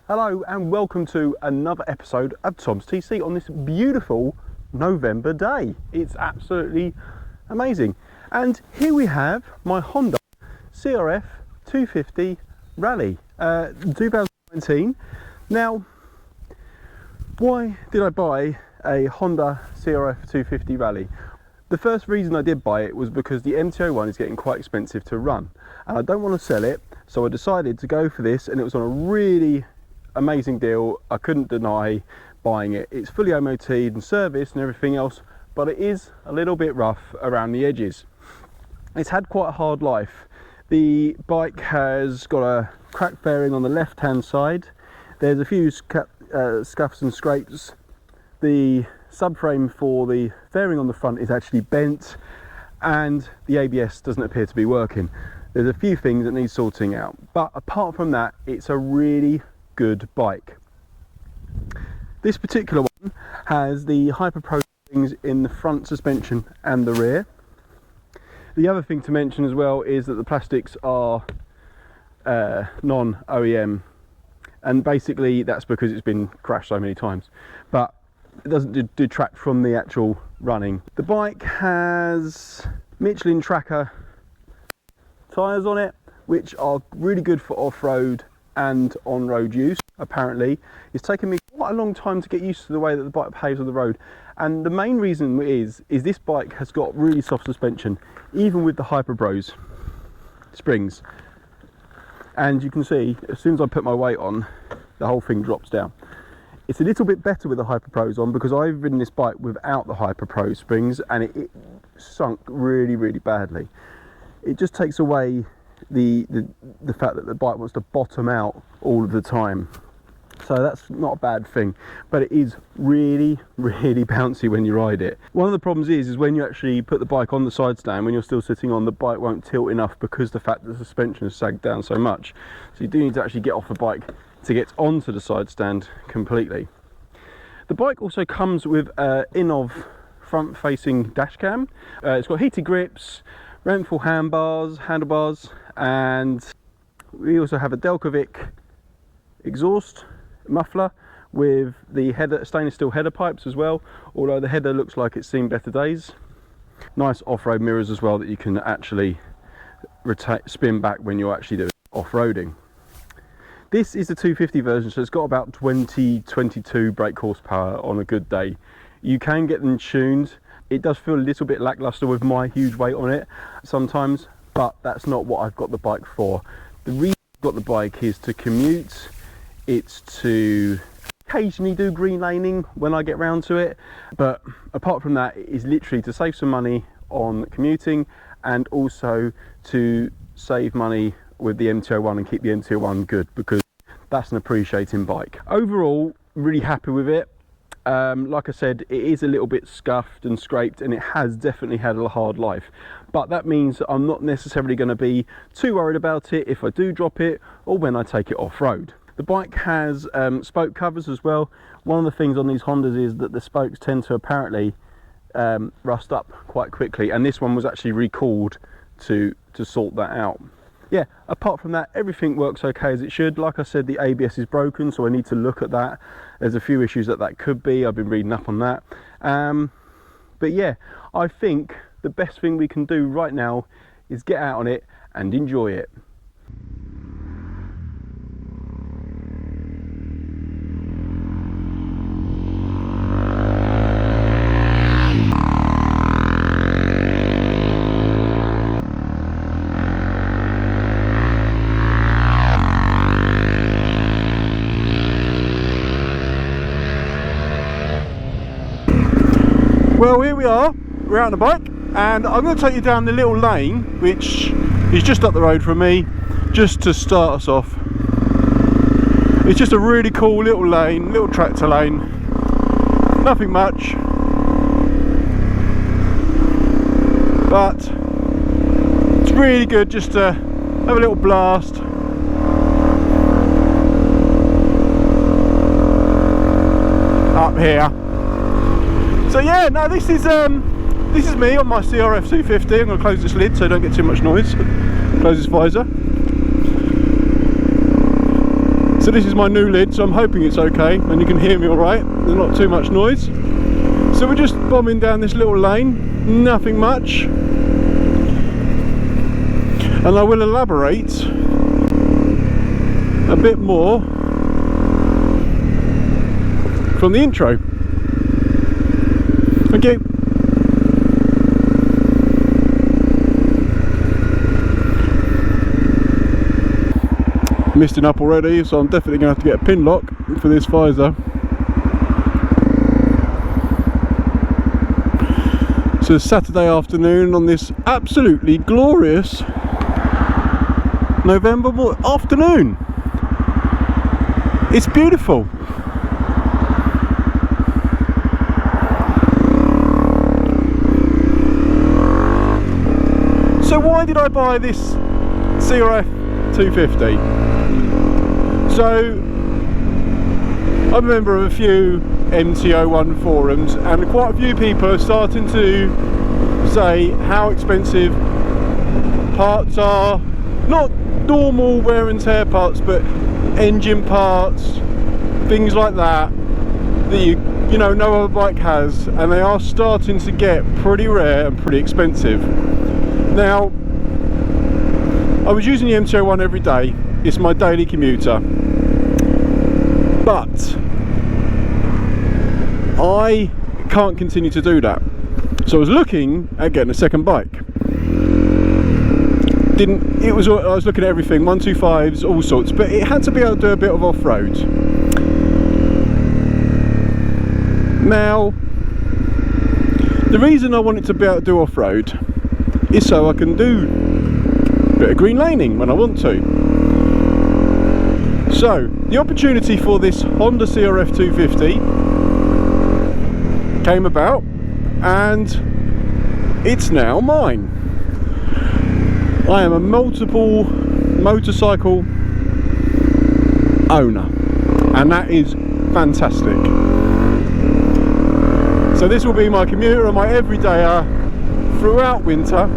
Hello and welcome to another episode of Tom's TC on this beautiful November day. It's absolutely amazing. And here we have my Honda CRF 250 Rally 2019. Now, why did I buy a Honda CRF 250 Rally? The first reason I did buy it was because the MT-01 is getting quite expensive to run and I don't want to sell it, so I decided to go for this, and it was on a really amazing deal. I couldn't deny buying it. It's fully MOT'd and serviced and everything else, but it is a little bit rough around the edges. It's had quite a hard life. The bike has got a cracked fairing on the left hand side. There's a few scuffs and scrapes. The subframe for the fairing on the front is actually bent, and the ABS doesn't appear to be working. There's a few things that need sorting out, but apart from that, it's a really good bike. This particular one has the Hyper springs in the front suspension and the rear. The other thing to mention as well is that the plastics are non-OEM, and basically that's because it's been crashed so many times, but it doesn't detract from the actual running. The bike has Michelin Tracker tyres on it, which are really good for off-road and on-road use. Apparently it's taken me quite a long time to get used to the way that the bike behaves on the road, and the main reason is this bike has got really soft suspension, even with the Hyper springs, and you can see as soon as I put my weight on, the whole thing drops down. It's a little bit better with the Hyper on, because I've ridden this bike without the Hyper springs and it sunk really badly. It just takes away the fact that the bike wants to bottom out all of the time, so that's not a bad thing, but it is really bouncy when you ride it. One of the problems is when you actually put the bike on the side stand, when you're still sitting on, the bike won't tilt enough because the fact that the suspension has sagged down so much, so you do need to actually get off the bike to get onto the side stand completely. The bike also comes with Innov front facing dash cam. It's got heated grips, Renthal handlebars, and we also have a Delcovic exhaust muffler with the stainless steel header pipes as well, although the header looks like it's seen better days. Nice off-road mirrors as well that you can actually spin back when you're actually doing off-roading. This is the 250 version, so it's got about 22 brake horsepower on a good day. You can get them tuned. It does feel a little bit lackluster with my huge weight on it sometimes, but that's not what I've got the bike for. The reason I've got the bike is to commute. It's to occasionally do green laning when I get round to it, but apart from that, it is literally to save some money on commuting and also to save money with the MT-01 and keep the MT-01 good, because that's an appreciating bike. Overall, really happy with it. Like I said, it is a little bit scuffed and scraped, and it has definitely had a hard life, but that means that I'm not necessarily going to be too worried about it if I do drop it or when I take it off-road. The bike has spoke covers as well. One of the things on these Hondas is that the spokes tend to apparently rust up quite quickly, and this one was actually recalled to sort that out. Yeah, apart from that, everything works okay as it should. Like I said, the ABS is broken, so I need to look at that. There's a few issues that could be. I've been reading up on that. But yeah, I think the best thing we can do right now is get out on it and enjoy it. Well, here we are, we're out on the bike, and I'm going to take you down the little lane which is just up the road from me, just to start us off. It's just a really cool little lane, little tractor lane, nothing much, but it's really good just to have a little blast. Up here. So yeah, no, this is me on my CRF 250. I'm going to close this lid so I don't get too much noise. Close this visor. So this is my new lid, so I'm hoping it's okay and you can hear me all right. There's not too much noise. So we're just bombing down this little lane, nothing much. And I will elaborate a bit more from the intro. Thank you. Misting up already, so I'm definitely going to have to get a pin lock for this visor. So it's Saturday afternoon on this absolutely glorious November afternoon. It's beautiful. So why did I buy this CRF 250? So I'm a member of a few MT01 forums, and quite a few people are starting to say how expensive parts are. Not normal wear and tear parts, but engine parts, things like that you know no other bike has, and they are starting to get pretty rare and pretty expensive. Now, I was using the MT01 every day. It's my daily commuter. But I can't continue to do that. So I was looking at getting a second bike. I was looking at everything, 125s, all sorts, but it had to be able to do a bit of off-road. Now, the reason I wanted to be able to do off-road is so I can do a bit of green laning when I want to. So, the opportunity for this Honda CRF 250 came about, and it's now mine. I am a multiple motorcycle owner, and that is fantastic. So this will be my commuter and my everydayer throughout winter.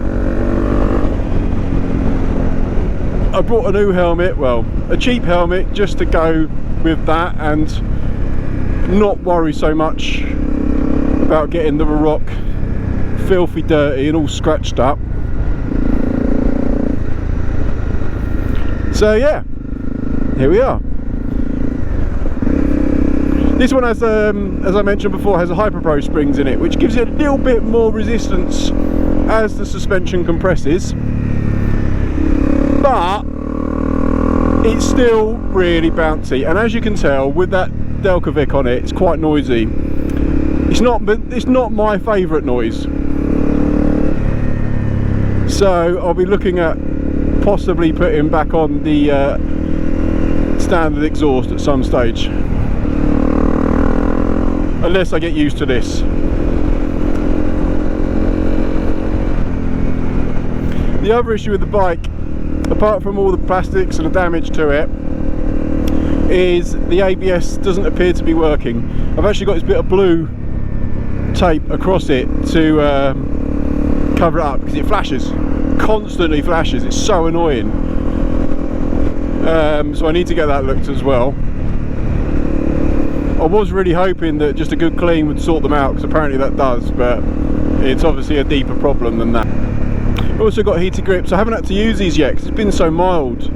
I brought a new helmet, well, a cheap helmet, just to go with that and not worry so much about getting the rock filthy dirty and all scratched up. So yeah, here we are. This one has, as I mentioned before, has a Hyperpro springs in it, which gives it a little bit more resistance as the suspension compresses. But it's still really bouncy, and as you can tell with that Delcovic on it, it's quite noisy. It's not my favourite noise. So I'll be looking at possibly putting back on the standard exhaust at some stage, unless I get used to this. The other issue with the bike, apart from all the plastics and the damage to it, is the ABS doesn't appear to be working. I've actually got this bit of blue tape across it to cover it up, because it flashes, constantly flashes. It's so annoying. So I need to get that looked as well. I was really hoping that just a good clean would sort them out, because apparently that does, but it's obviously a deeper problem than that. I've also got heated grips. I haven't had to use these yet because it's been so mild.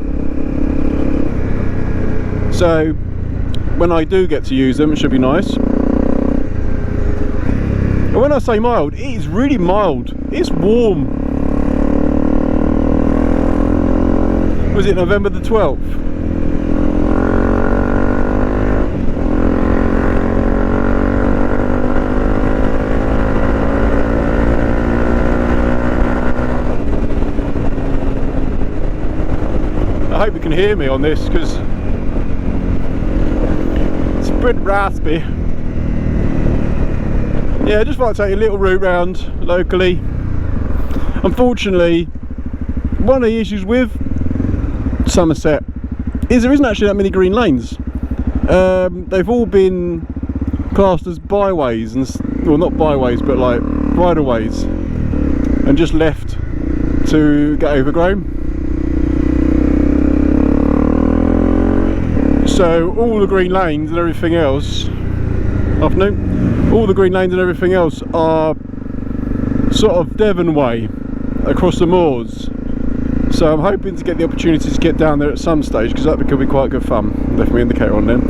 So when I do get to use them, it should be nice. And when I say mild, it is really mild. It's warm. Was it November the 12th? I hope you can hear me on this, because it's a bit raspy. Yeah, I just want to take a little route round locally. Unfortunately, one of the issues with Somerset is there isn't actually that many green lanes. They've all been classed as byways, and well, not byways, but like bridleways, and just left to get overgrown. So all the green lanes and everything else, afternoon, all the green lanes and everything else are sort of Devon way across the moors. So I'm hoping to get the opportunity to get down there at some stage, because that could be quite good fun. Left my indicator on then.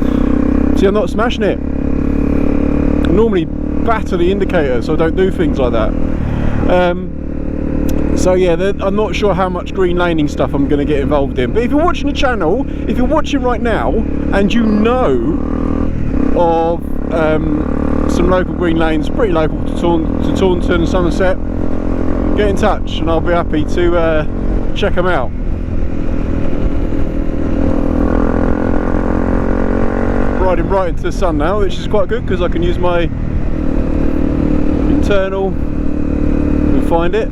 See, I'm not smashing it. I normally batter the indicator, so I don't do things like that. So yeah, I'm not sure how much green laning stuff I'm going to get involved in. But if you're watching the channel, if you're watching right now, and you know of some local green lanes, pretty local to Taunton and Somerset, get in touch and I'll be happy to check them out. Riding right into the sun now, which is quite good because I can use my internal and find it.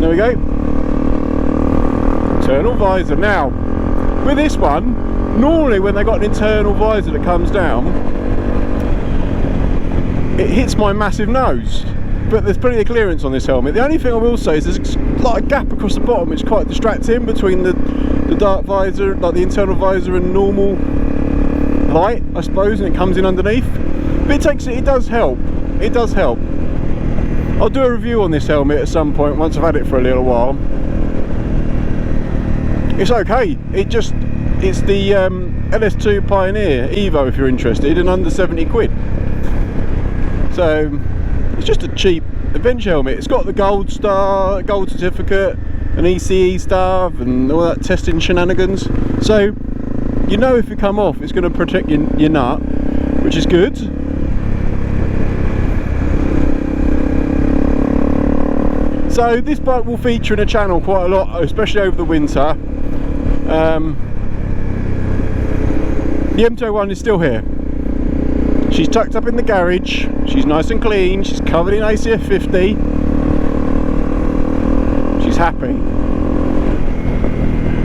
There we go. Internal visor. Now, with this one, normally when they got an internal visor that comes down, it hits my massive nose. But there's plenty of clearance on this helmet. The only thing I will say is there's like a gap across the bottom. It's quite distracting between the dark visor, like the internal visor, and normal light, I suppose, and it comes in underneath. But it does help. It does help. I'll do a review on this helmet at some point once I've had it for a little while. It's okay. It's the LS2 Pioneer Evo if you're interested, and under 70 quid. So it's just a cheap adventure helmet. It's got the gold star, gold certificate, and ECE stuff, and all that testing shenanigans. So you know if you come off, it's going to protect your nut, which is good. So this bike will feature in the channel quite a lot, especially over the winter. The M201 is still here. She's tucked up in the garage, she's nice and clean, she's covered in ACF 50. She's happy.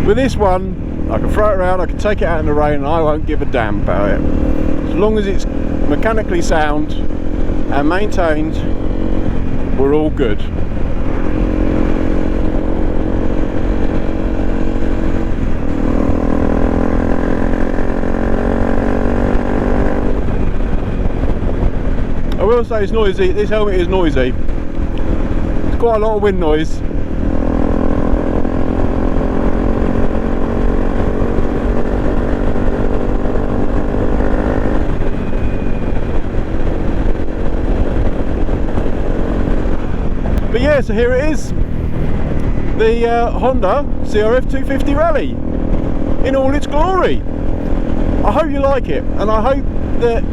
With this one, I can throw it around, I can take it out in the rain, and I won't give a damn about it. As long as it's mechanically sound and maintained, we're all good. I will say it's noisy. This helmet is noisy. It's quite a lot of wind noise. But yeah, so here it is. The Honda CRF 250 Rally in all its glory. I hope you like it, and I hope that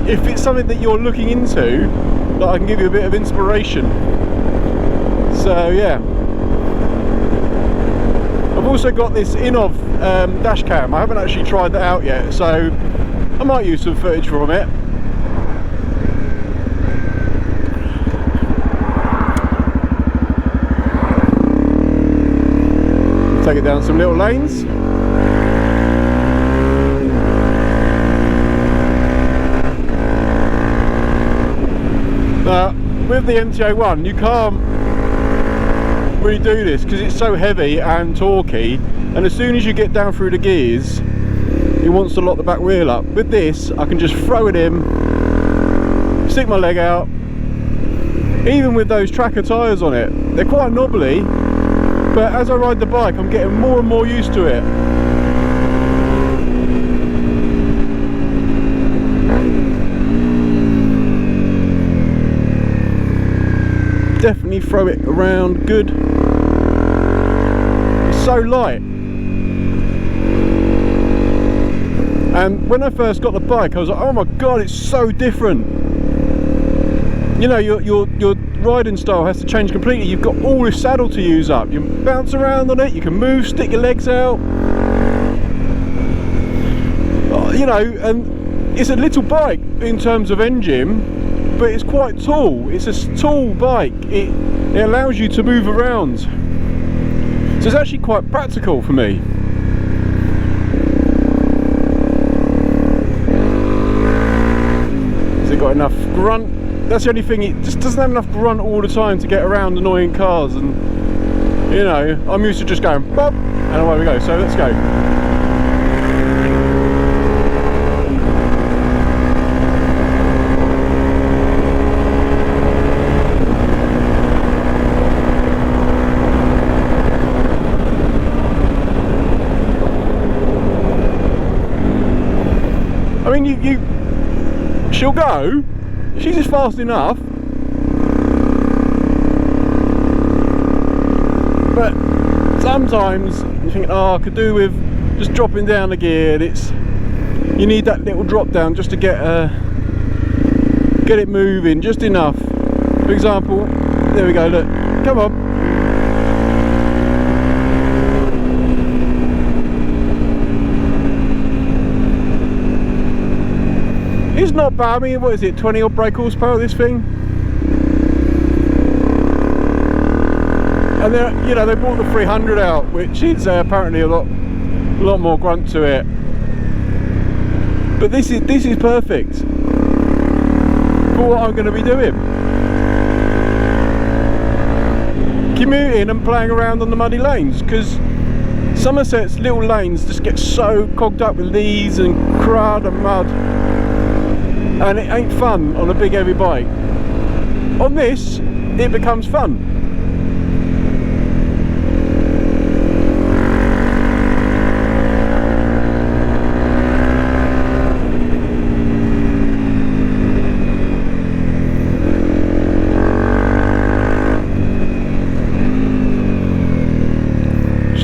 if it's something that you're looking into, that I can give you a bit of inspiration. So yeah, I've also got this Inov dash cam. I haven't actually tried that out yet, so I might use some footage from it. Take it down some little lanes. With the MT-01 you can't really do this because it's so heavy and torquey, and as soon as you get down through the gears it wants to lock the back wheel up. With this I can just throw it in, stick my leg out. Even with those tracker tyres on it, they're quite knobbly, but as I ride the bike I'm getting more and more used to it. Definitely throw it around good. It's so light. And when I first got the bike I was like, oh my god, it's so different. You know, your riding style has to change completely. You've got all this saddle to use up. You bounce around on it, you can move, stick your legs out. You know, and it's a little bike in terms of engine, but it's quite tall. It's a tall bike. It allows you to move around. So it's actually quite practical for me. Has it got enough grunt? That's the only thing, it just doesn't have enough grunt all the time to get around annoying cars, and you know, I'm used to just going bop and away we go. So let's go. I mean, she'll go. She's just fast enough. But sometimes you think, oh, I could do with just dropping down the gear. You need that little drop down just to get it moving just enough. For example, there we go. Look, come on. It's not bad. I mean, what is it? 20 odd brake horsepower. This thing. And then, you know, they brought the 300 out, which is apparently a lot more grunt to it. But this is perfect for what I'm going to be doing. Commuting and playing around on the muddy lanes, because Somerset's little lanes just get so clogged up with leaves and crud and mud, and it ain't fun on a big heavy bike. On this, it becomes fun.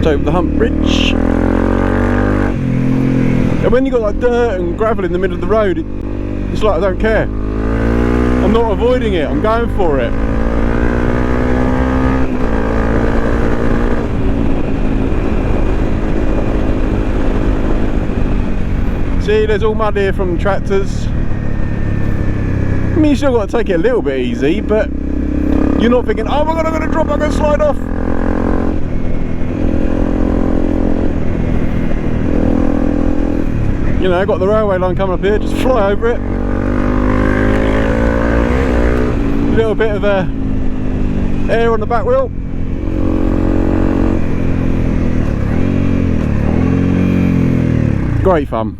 Over the hump bridge, and when you got like dirt and gravel in the middle of the road, it's like I don't care. I'm not avoiding it, I'm going for it. See, there's all mud here from tractors. I mean, you still got to take it a little bit easy, but you're not thinking, oh my god, I'm going to drop, I'm going to slide off. You know, got the railway line coming up here, just fly over it. A little bit of air on the back wheel. Great fun.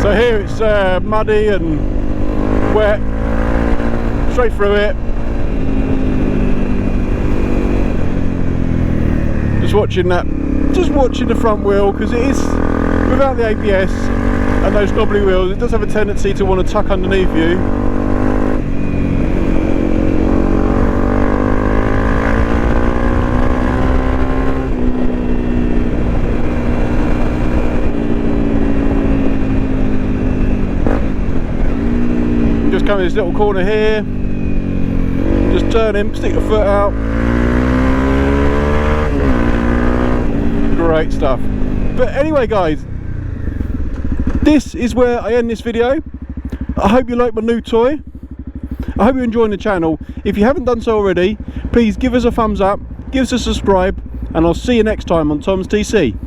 So here it's muddy and wet, straight through it. Just watching the front wheel, because it is, without the ABS and those knobbly wheels, it does have a tendency to want to tuck underneath you. Come in this little corner here, just turn in, stick your foot out. Great stuff. But anyway guys, this is where I end this video. I hope you like my new toy. I hope you're enjoying the channel. If you haven't done so already, please give us a thumbs up, give us a subscribe, and I'll see you next time on Tom's TC.